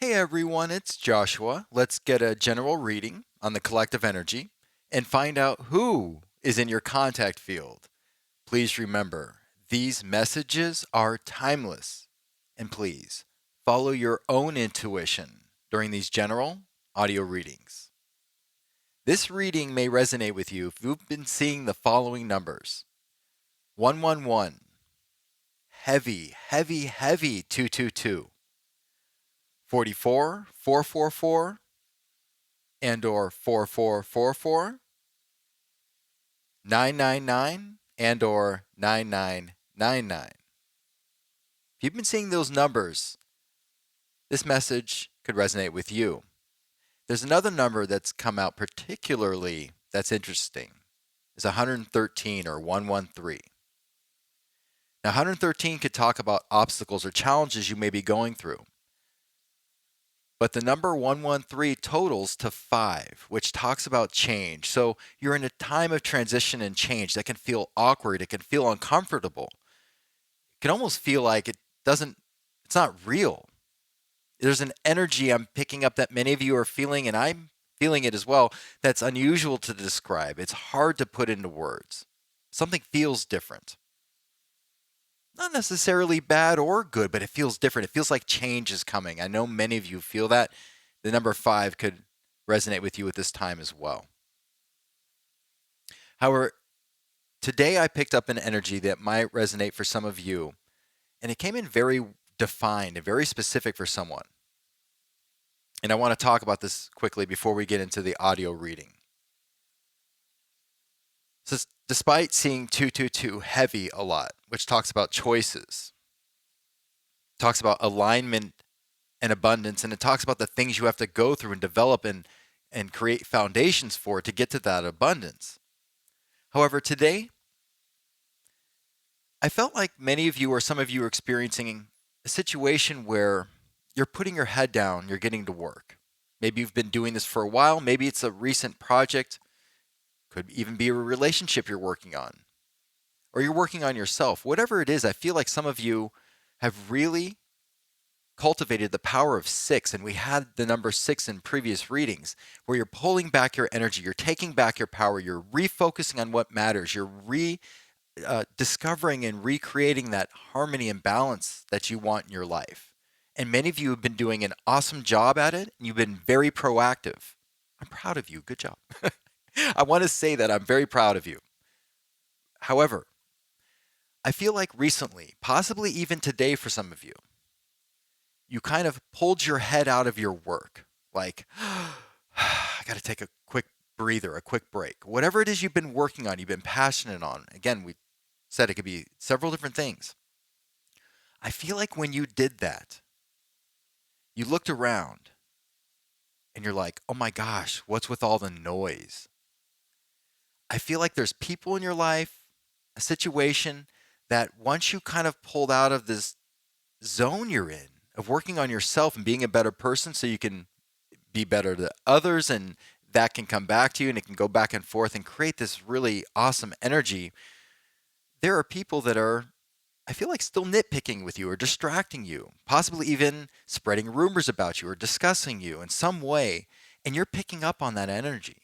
Hey everyone, it's Joshua. Let's get a general reading on the collective energy and find out who is in your contact field. Please remember, these messages are timeless. And please follow your own intuition during these general audio readings. This reading may resonate with you if you've been seeing the following numbers: 111, heavy, heavy, heavy 222, 44, 444, and or 4444, 999, and or 9999. If you've been seeing those numbers, this message could resonate with you. There's another number that's come out particularly that's interesting. It's 113 or 113. Now 113 could talk about obstacles or challenges you may be going through. But the number 113 totals to 5, which talks about change. So you're in a time of transition and change that can feel awkward. It can feel uncomfortable. It can almost feel like it's not real. There's an energy I'm picking up that many of you are feeling, and I'm feeling it as well, that's unusual to describe. It's hard to put into words. Something feels different. Not necessarily bad or good, but it feels different. It feels like change is coming. I know many of you feel that. The number 5 could resonate with you at this time as well. However, today I picked up an energy that might resonate for some of you, and it came in very defined and very specific for someone. And I want to talk about this quickly before we get into the audio reading. So, despite seeing 222 heavy a lot, which talks about choices, talks about alignment and abundance, and it talks about the things you have to go through and develop and create foundations for to get to that abundance. However, today, I felt like many of you or some of you are experiencing a situation where you're putting your head down, you're getting to work. Maybe you've been doing this for a while, maybe it's a recent project, could even be a relationship you're working on, or you're working on yourself. Whatever it is, I feel like some of you have really cultivated the power of 6, and we had the number 6 in previous readings, where you're pulling back your energy, you're taking back your power, you're refocusing on what matters, you're discovering and recreating that harmony and balance that you want in your life. And many of you have been doing an awesome job at it, and you've been very proactive. I'm proud of you. Good job. I want to say that I'm very proud of you. However, I feel like recently, possibly even today for some of you, you kind of pulled your head out of your work. Like, I got to take a quick breather, a quick break. Whatever it is you've been working on, you've been passionate on. Again, we said it could be several different things. I feel like when you did that, you looked around and you're like, oh my gosh, what's with all the noise? I feel like there's people in your life, a situation that once you kind of pulled out of this zone you're in of working on yourself and being a better person so you can be better to others, and that can come back to you and it can go back and forth and create this really awesome energy. There are people that are, I feel like, still nitpicking with you or distracting you, possibly even spreading rumors about you or discussing you in some way, and you're picking up on that energy.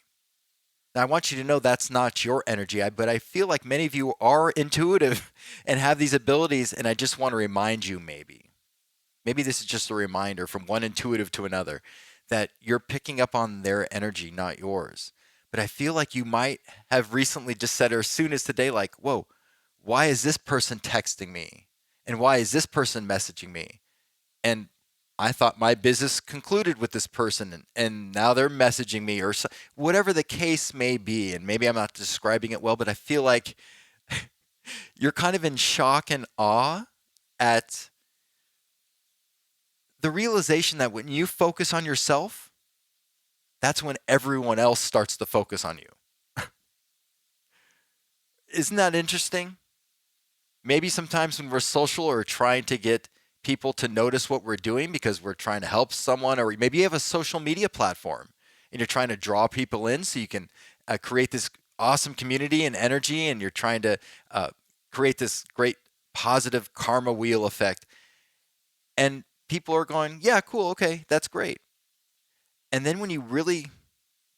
Now, I want you to know that's not your energy, but I feel like many of you are intuitive and have these abilities, and I just want to remind you maybe this is just a reminder from one intuitive to another that you're picking up on their energy, not yours. But I feel like you might have recently just said, or as soon as today, like, whoa, why is this person texting me? And why is this person messaging me? And I thought my business concluded with this person, and now they're messaging me, or so, whatever the case may be. And maybe I'm not describing it well, but I feel like you're kind of in shock and awe at the realization that when you focus on yourself, that's when everyone else starts to focus on you. Isn't that interesting? Maybe sometimes when we're social or trying to get people to notice what we're doing because we're trying to help someone, or maybe you have a social media platform and you're trying to draw people in so you can create this awesome community and energy, and you're trying to create this great positive karma wheel effect. And people are going, yeah, cool, okay, that's great. And then when you really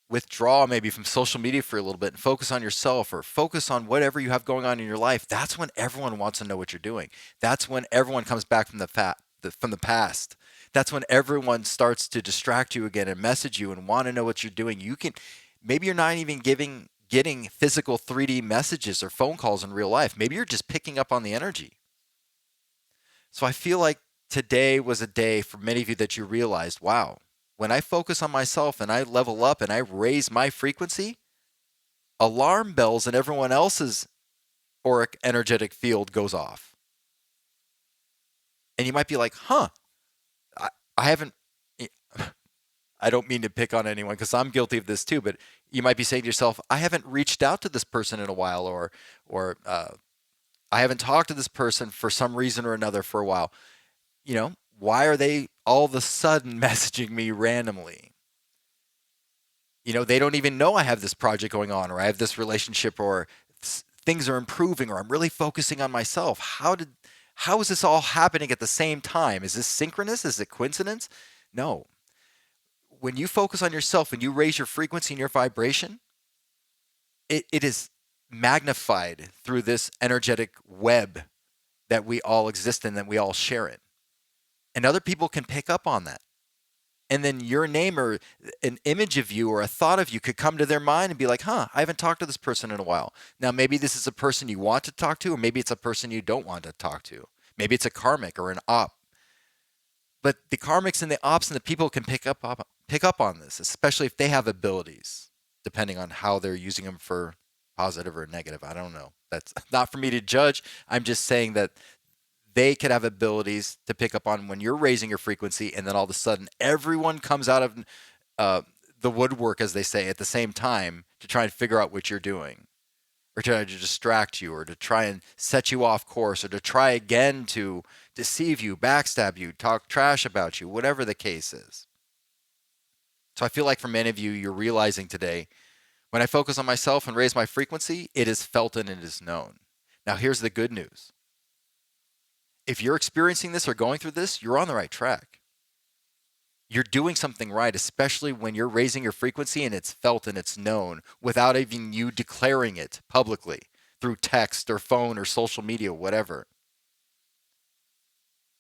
withdraw maybe from social media for a little bit and focus on yourself or focus on whatever you have going on in your life, that's when everyone wants to know what you're doing. That's when everyone comes back from from the past. That's when everyone starts to distract you again and message you and want to know what you're doing. You can maybe you're not even getting physical 3D messages or phone calls in real life. Maybe you're just picking up on the energy. So I feel like today was a day for many of you that you realized, wow, when I focus on myself and I level up and I raise my frequency, alarm bells in everyone else's auric energetic field goes off. And you might be like, huh, I, I haven't, I don't mean to pick on anyone because I'm guilty of this too, but you might be saying to yourself, I haven't reached out to this person in a while, or I haven't talked to this person for some reason or another for a while. Why are they all of a sudden messaging me randomly? They don't even know I have this project going on, or I have this relationship, or things are improving, or I'm really focusing on myself. How is this all happening at the same time? Is this synchronous? Is it coincidence? No. When you focus on yourself and you raise your frequency and your vibration, it is magnified through this energetic web that we all exist in, that we all share in. And other people can pick up on that. And then your name or an image of you or a thought of you could come to their mind and be like, huh, I haven't talked to this person in a while. Now, maybe this is a person you want to talk to, or maybe it's a person you don't want to talk to. Maybe it's a karmic or an op. But the karmics and the ops and the people can pick up on this, especially if they have abilities, depending on how they're using them for positive or negative. I don't know. That's not for me to judge. I'm just saying that they could have abilities to pick up on when you're raising your frequency, and then all of a sudden everyone comes out of uh, the woodwork, as they say, at the same time to try and figure out what you're doing, or try to distract you, or to try and set you off course, or to try again to deceive you, backstab you, talk trash about you, whatever the case is. So I feel like for many of you, you're realizing today, when I focus on myself and raise my frequency, it is felt and it is known. Now, here's the good news. If you're experiencing this or going through this, you're on the right track. You're doing something right, especially when you're raising your frequency and it's felt and it's known without even you declaring it publicly through text or phone or social media, whatever.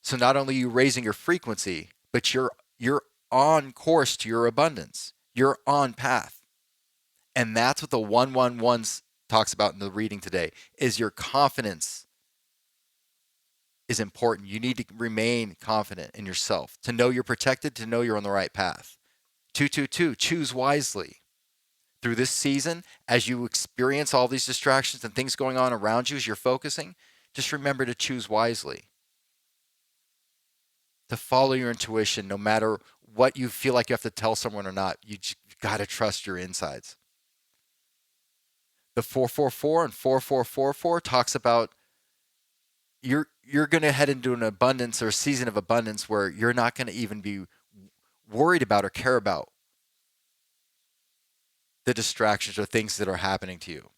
So not only are you raising your frequency, but you're on course to your abundance. You're on path. And that's what the 111 talks about in the reading today, is your confidence is important. You need to remain confident in yourself, to know you're protected, to know you're on the right path. 222, choose wisely. Through this season, as you experience all these distractions and things going on around you as you're focusing, just remember to choose wisely, to follow your intuition no matter what you feel like you have to tell someone or not. You got to trust your insides. The 444 and 4444 talks about you're going to head into an abundance or a season of abundance where you're not going to even be worried about or care about the distractions or things that are happening to you.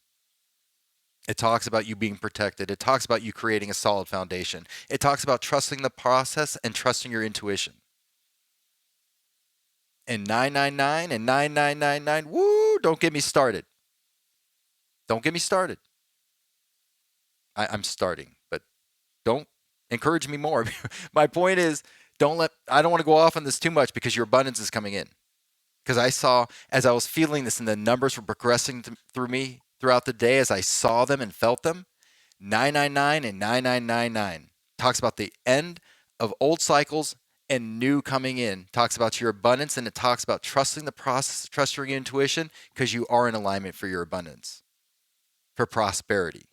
It talks about you being protected. It talks about you creating a solid foundation. It talks about trusting the process and trusting your intuition. And 999 and 9999, woo, don't get me started. Don't get me started. I'm starting, but don't encourage me more. My point is, I don't want to go off on this too much because your abundance is coming in. Because I saw, as I was feeling this and the numbers were progressing through me throughout the day, as I saw them and felt them, 999 and 9999 talks about the end of old cycles and new coming in. Talks about your abundance, and it talks about trusting the process, trusting your intuition, because you are in alignment for your abundance, for prosperity.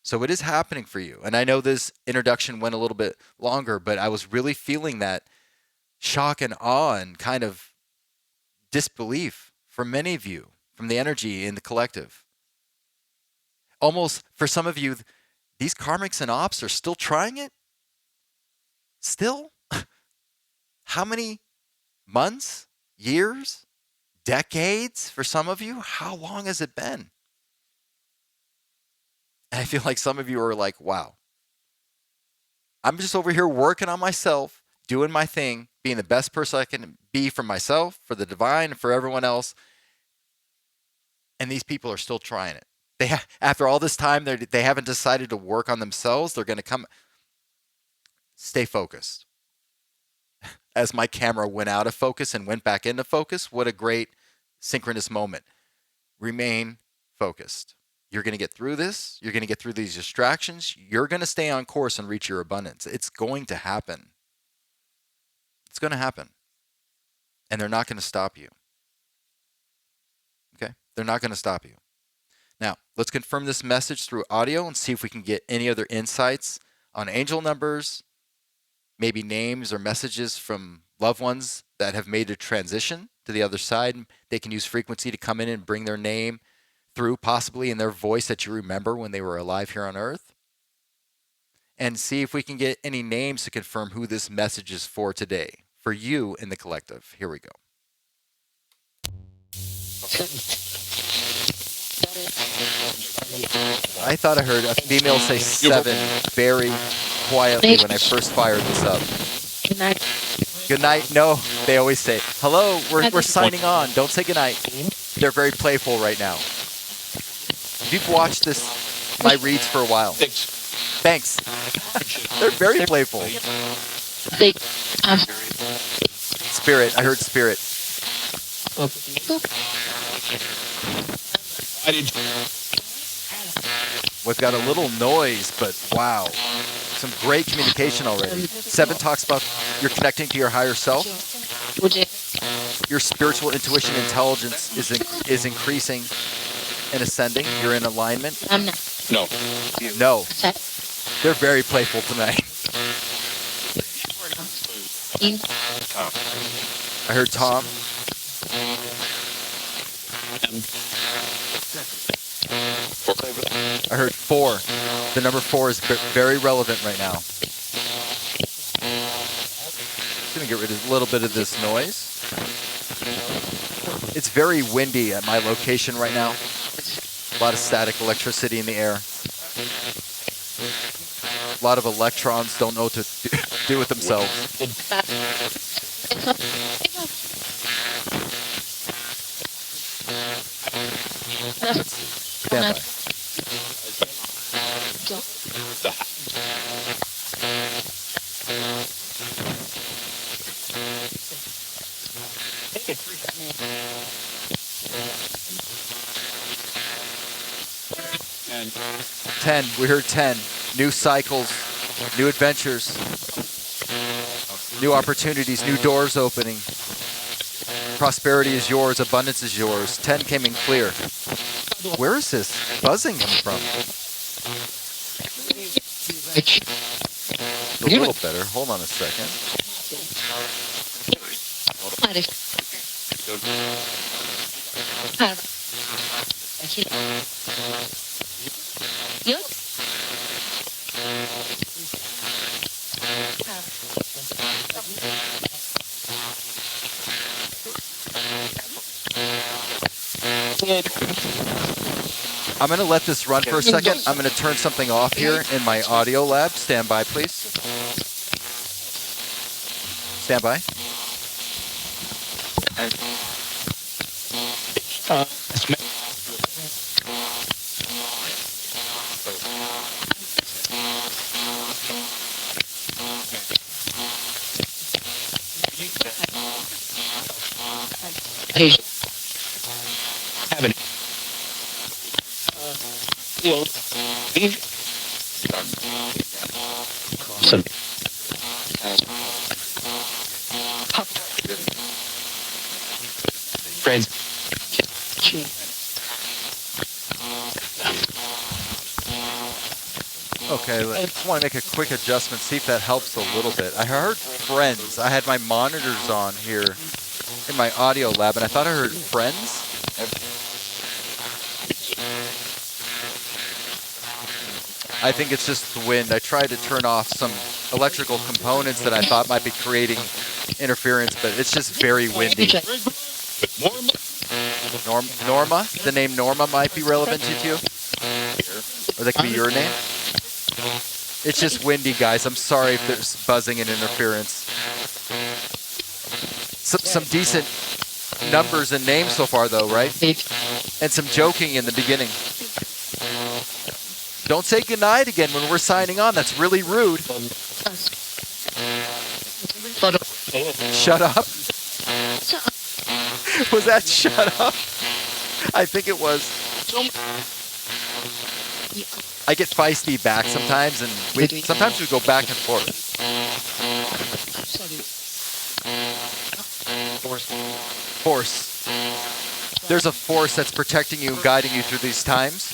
So it is happening for you. And I know this introduction went a little bit longer, but I was really feeling that shock and awe and kind of disbelief from many of you, from the energy in the collective. Almost for some of you, these karmics and ops are still trying it? Still? How many months, years, decades for some of you? How long has it been? And I feel like some of you are like, wow, I'm just over here working on myself, doing my thing, being the best person I can be for myself, for the divine, and for everyone else. And these people are still trying it. After all this time, they haven't decided to work on themselves. They're going to come. Stay focused. As my camera went out of focus and went back into focus, what a great synchronous moment. Remain focused. You're going to get through this. You're going to get through these distractions. You're going to stay on course and reach your abundance. It's going to happen. It's going to happen. And they're not going to stop you. Okay? They're not going to stop you. Now, let's confirm this message through audio and see if we can get any other insights on angel numbers, maybe names or messages from loved ones that have made a transition to the other side. They can use frequency to come in and bring their name through, possibly in their voice that you remember when they were alive here on Earth. And see if we can get any names to confirm who this message is for today, for you in the collective. Here we go. I thought I heard a female say 7 very quietly when I first fired this up. Good night. Good night. No, they always say, hello, we're signing on. Don't say good night. They're very playful right now. If you've watched my reads for a while. Thanks. They're very playful. Spirit. I heard spirit. We've got a little noise, but wow. Some great communication already. 7 talks about you're connecting to your higher self. Your spiritual intuition intelligence is increasing and ascending. You're in alignment. No. No. They're very playful tonight. I heard Tom. I heard 4. The number 4 is very relevant right now. Just gonna get rid of a little bit of this noise. It's very windy at my location right now. A lot of static electricity in the air. A lot of electrons don't know what to do with themselves. Stand by. 10. We heard 10. New cycles, new adventures, new opportunities, new doors opening. Prosperity is yours. Abundance is yours. 10 came in clear. Where is this buzzing coming from? A little better. Hold on a second. I'm going to let this run for a second. I'm going to turn something off here in my audio lab. Stand by, please. Stand by. Okay, I just want to make a quick adjustment, see if that helps a little bit. I heard friends. I had my monitors on here in my audio lab, and I thought I heard friends. I think it's just the wind. I tried to turn off some electrical components that I thought might be creating interference, but it's just very windy. Norma? The name Norma might be relevant to you? Or that could be your name? It's just windy, guys. I'm sorry if there's buzzing and interference. Some decent numbers and names so far, though, right? And some joking in the beginning. Don't say goodnight again when we're signing on. That's really rude. Shut up? Was that shut up? I think it was. I get feisty back sometimes, and sometimes we go back and forth. Force. There's a force that's protecting you and guiding you through these times.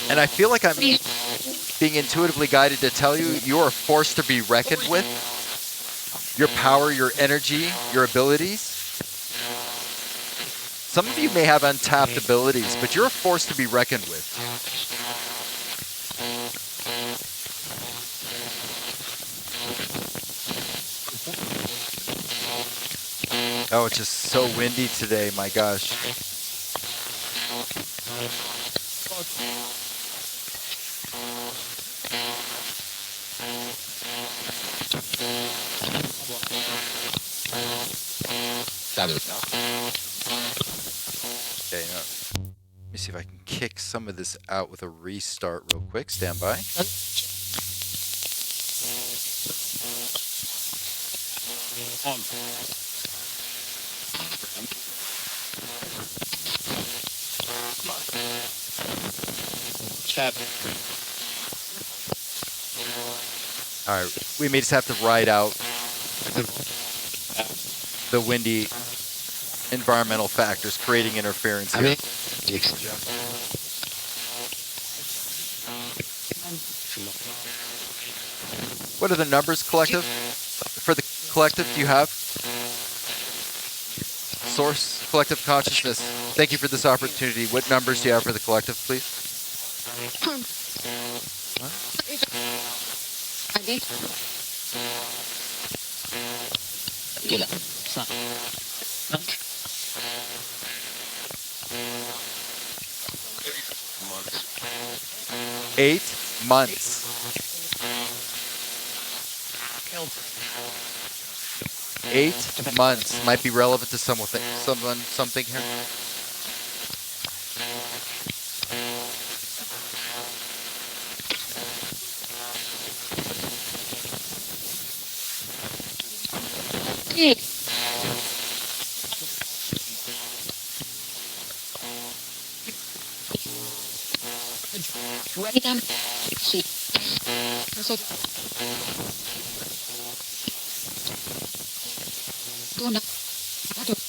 And I feel like I'm being intuitively guided to tell you, you are a force to be reckoned with. Your power, your energy, your abilities. Some of you may have untapped abilities, but you're a force to be reckoned with. Oh, it's just so windy today, my gosh. Okay, let me see if I can kick some of this out with a restart real quick. Stand by. All right, we may just have to ride out the windy environmental factors creating interference here. What are the numbers, collective? For the collective, do you have? Source, collective consciousness. Thank you for this opportunity. What numbers do you have for the collective, please? What? 8 months. 8 months might be relevant to something here.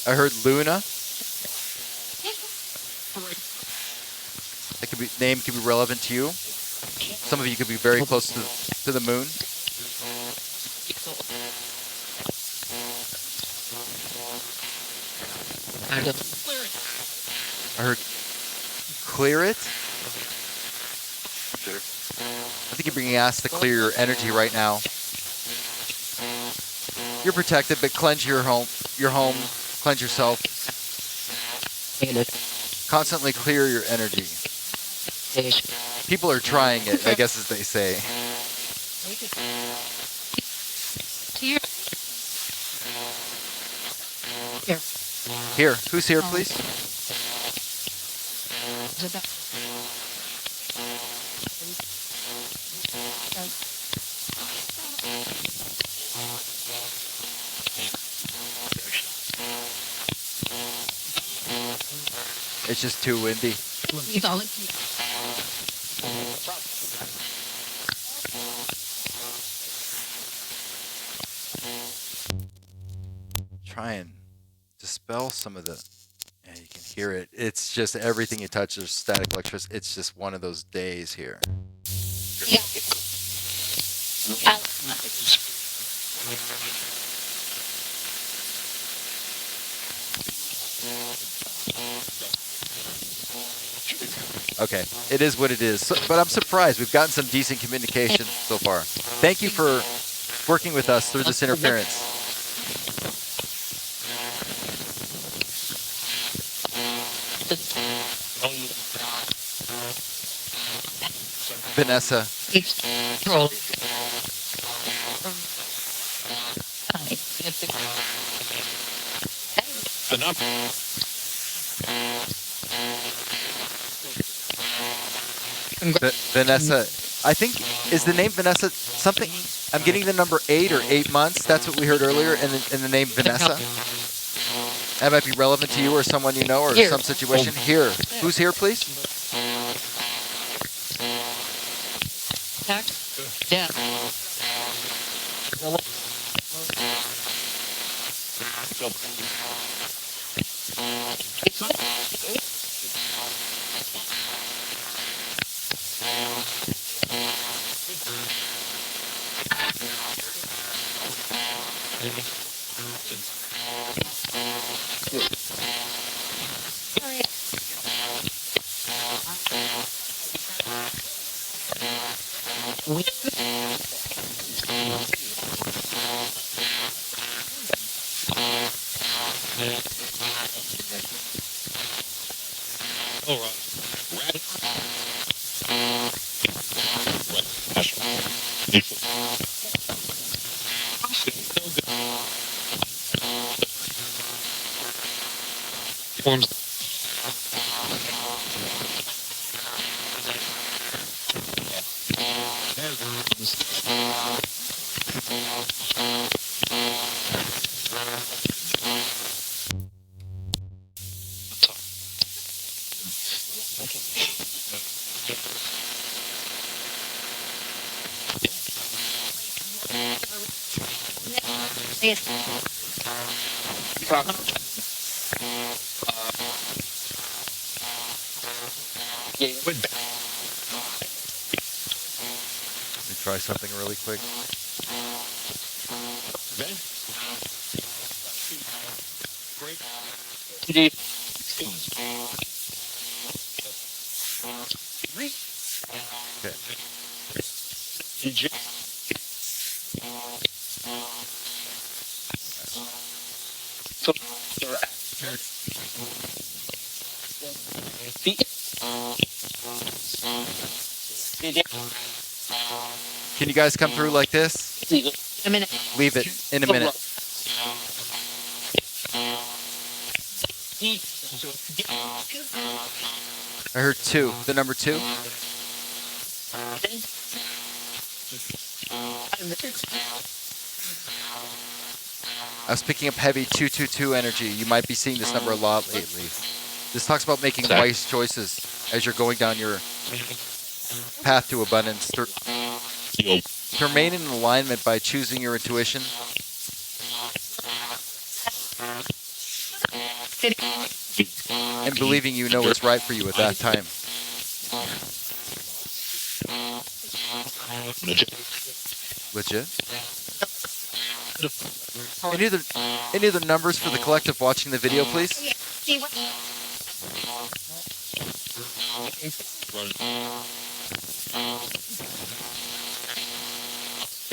I heard Luna. That name could be relevant to you. Some of you could be very close to the moon. I heard clear it. I think you're being asked to clear your energy right now. You're protected, but cleanse your home, cleanse yourself. Constantly clear your energy. People are trying it, I guess, as they say. Here. Who's here, please? It's just too windy. Try and dispel some of the... Yeah, you can hear it. It's just everything you touch is static electricity. It's just one of those days here. Okay, it is what it is. So, but I'm surprised. We've gotten some decent communication so far. Thank you for working with us through this interference. Vanessa. Vanessa, I think, is the name Vanessa something? I'm getting the number 8 or 8 months. That's what we heard earlier in the name Vanessa. That might be relevant to you or someone you know or some situation. Here. Who's here, please? Yeah. Let me try something really quick. Okay. Can you guys come through like this? A minute. Leave it in a minute. I heard 2. The number 2. I was picking up heavy 222 energy. You might be seeing this number a lot lately. This talks about making wise choices as you're going down your path to abundance. To remain in alignment by choosing your intuition. And believing you know what's right for you at that time. Legit? Any other numbers for the collective watching the video, please?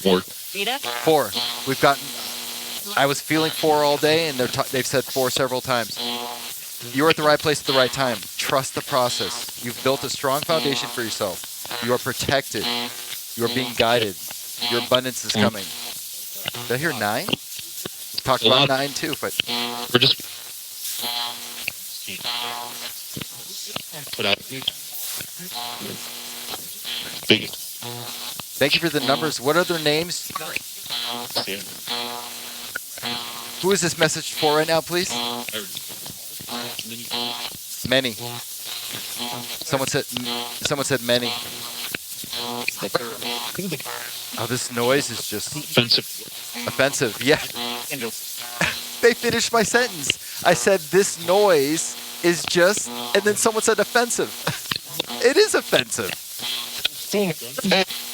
4. We've gotten. I was feeling 4 all day, and they've said 4 several times. You're at the right place at the right time. Trust the process. You've built a strong foundation for yourself. You are protected. You are being guided. Your abundance is coming. Did I hear 9? Talked about 9 too, but we're just put out big. Thank you for the numbers. What other names? Who is this message for right now, please? Many. Someone said many. Oh, this noise is just offensive. Yeah. They finished my sentence. I said this noise is just, and then someone said offensive. It is offensive.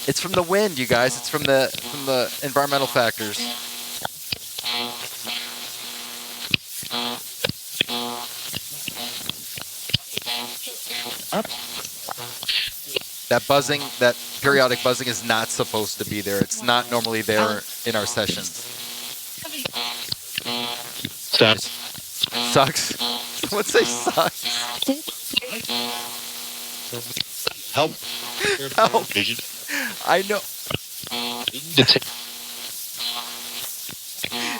It's from the wind, you guys. It's from the environmental factors. That buzzing, that periodic buzzing is not supposed to be there. It's not normally there in our sessions. Sucks. Someone say sucks. Help. Help. I know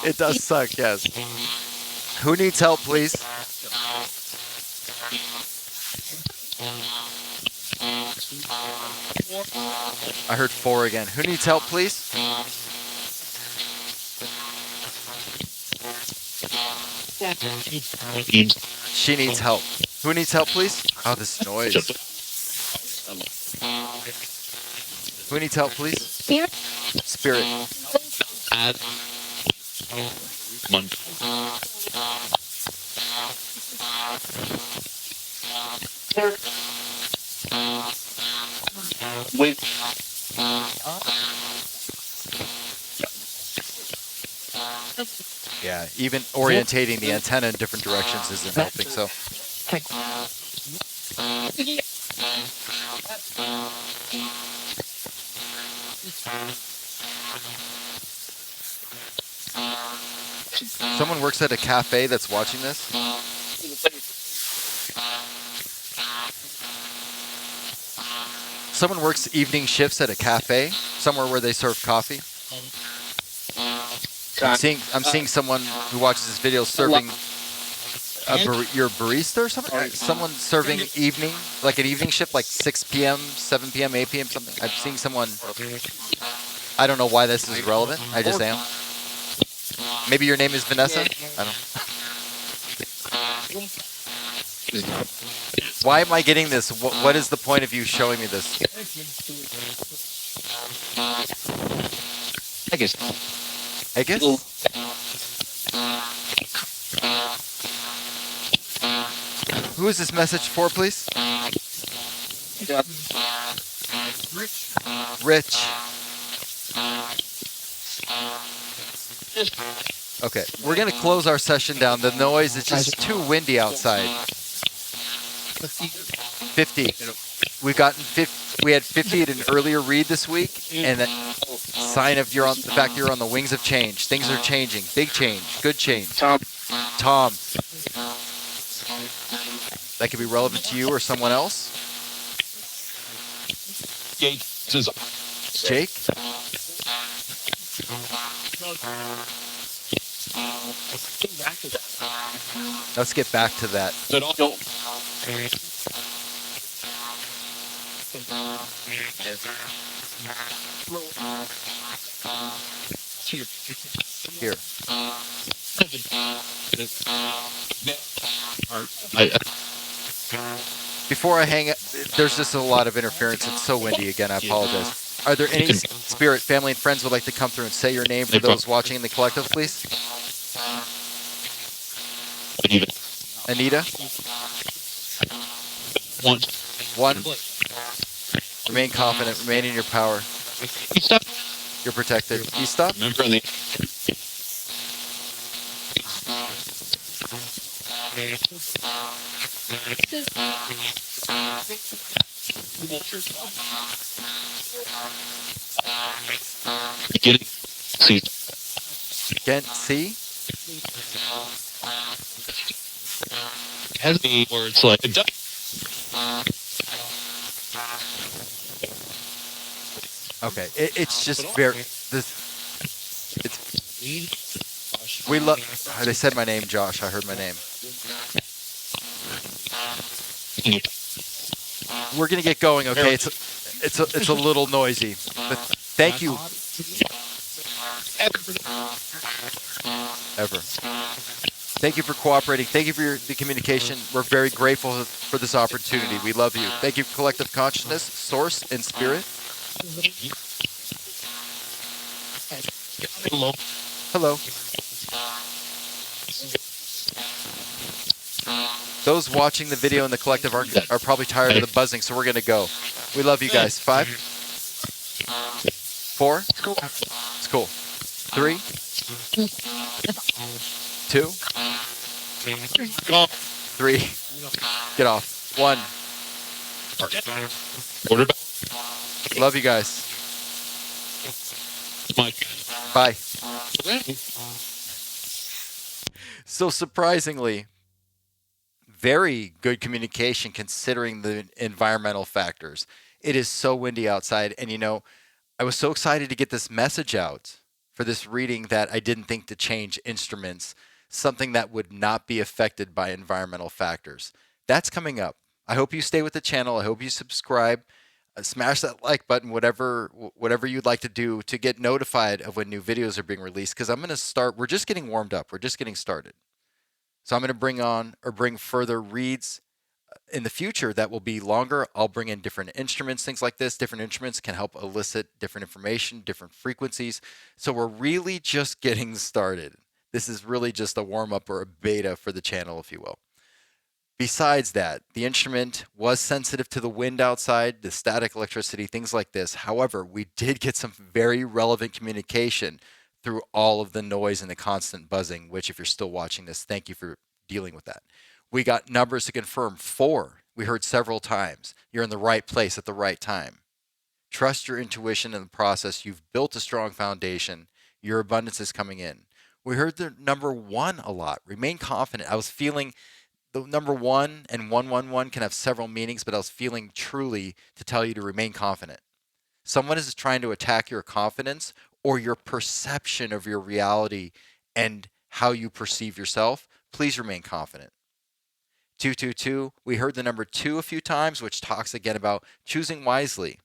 it does suck. Yes. Who needs help, please? I heard 4 again. Who needs help, please? She needs help. Who needs help, please? Oh, this noise. Who needs help, please? Spirit. Yeah, even orientating the antenna in different directions isn't helping. So, someone works at a cafe that's watching this. Someone works evening shifts at a cafe, somewhere where they serve coffee. I'm seeing someone who watches this video serving your barista or something. Someone serving evening, like an evening shift, like 6 p.m., 7 p.m., 8 p.m. something. I'm seeing someone. I don't know why this is relevant. I just am. Maybe your name is Vanessa. I don't. Why am I getting this? What is the point of you showing me this? I guess. Who is this message for, please? Rich. Okay, we're going to close our session down. The noise is just too windy outside. 50. We've gotten 50. We had 50 at an earlier read this week, and that sign of the fact that you're on the wings of change. Things are changing. Big change. Good change. Tom. That could be relevant to you or someone else. Jake. Let's get back to that. Here. Before I hang up, there's just a lot of interference. It's so windy again. I apologize. Are there any spirit family and friends who would like to come through and say your name for those watching in the collective, please? Anita? One. Remain confident. Remain in your power. You're protected. You stop? Can't see? Has any words like okay, it's just very. We love. They said my name, Josh. I heard my name. We're gonna get going. Okay, it's a little noisy, but thank you. Ever. Thank you for cooperating. Thank you for the communication. We're very grateful for this opportunity. We love you. Thank you, Collective Consciousness, Source, and Spirit. Hello. Those watching the video in the collective are probably tired of the buzzing, so we're going to go. We love you guys. 5, 4. It's cool. 3, 2, 3. Get off. 1. Love you guys. Bye. So surprisingly, very good communication considering the environmental factors. It is so windy outside, and I was so excited to get this message out for this reading that I didn't think to change instruments, something that would not be affected by environmental factors. That's coming up. I hope you stay with the channel. I hope you subscribe. Smash that like button, whatever you'd like to do to get notified of when new videos are being released. Because I'm going to start. We're just getting warmed up. We're just getting started. So I'm going to bring further reads in the future that will be longer. I'll bring in different instruments, things like this. Different instruments can help elicit different information, different frequencies. So we're really just getting started. This is really just a warm up or a beta for the channel, if you will. Besides that, the instrument was sensitive to the wind outside, the static electricity, things like this. However, we did get some very relevant communication through all of the noise and the constant buzzing, which, if you're still watching this, thank you for dealing with that. We got numbers to confirm 4. We heard several times. You're in the right place at the right time. Trust your intuition in the process. You've built a strong foundation. Your abundance is coming in. We heard the number 1 a lot. Remain confident. I was feeling the number 1 and 111 can have several meanings, but I was feeling truly to tell you to remain confident. Someone is trying to attack your confidence or your perception of your reality and how you perceive yourself. Please remain confident. 222, we heard the number 2 a few times, which talks again about choosing wisely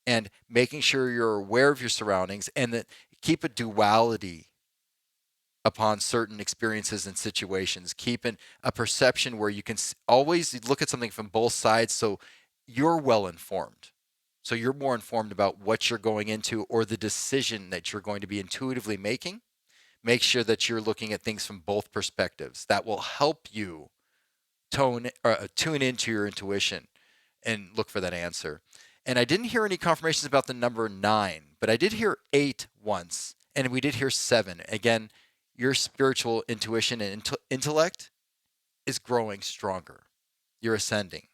and making sure you're aware of your surroundings and that keep a duality upon certain experiences and situations. Keep a perception where you can always look at something from both sides so you're well informed. So you're more informed about what you're going into or the decision that you're going to be intuitively making. Make sure that you're looking at things from both perspectives. That will help you tune into your intuition and look for that answer. And I didn't hear any confirmations about the number 9, but I did hear 8 once, and we did hear 7. Again, your spiritual intuition and intellect is growing stronger. You're ascending.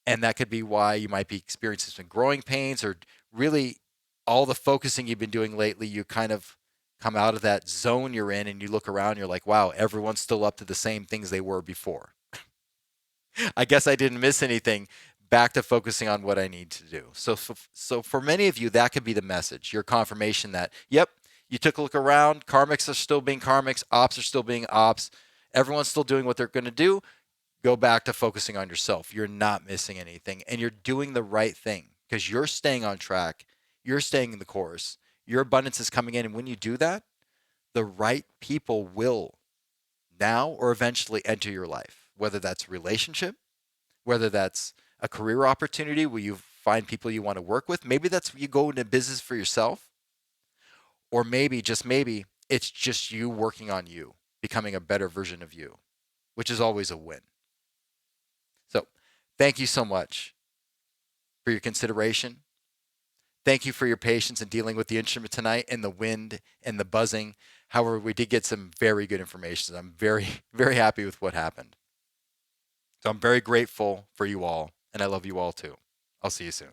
And that could be why you might be experiencing some growing pains or really all the focusing you've been doing lately, you kind of come out of that zone you're in and you look around, you're like, wow, everyone's still up to the same things they were before. I guess I didn't miss anything. Back to focusing on what I need to do. So for many of you, that could be the message, your confirmation that, yep, you took a look around, karmics are still being karmics, ops are still being ops, everyone's still doing what they're going to do. Go back to focusing on yourself. You're not missing anything, and you're doing the right thing because you're staying on track. You're staying in the course. Your abundance is coming in, and when you do that, the right people will now or eventually enter your life, whether that's a relationship, whether that's a career opportunity where you find people you want to work with. Maybe that's you go into business for yourself, or maybe, just maybe, it's just you working on you, becoming a better version of you, which is always a win. So thank you so much for your consideration. Thank you for your patience in dealing with the instrument tonight and the wind and the buzzing. However, we did get some very good information. I'm very, very happy with what happened. So I'm very grateful for you all, and I love you all too. I'll see you soon.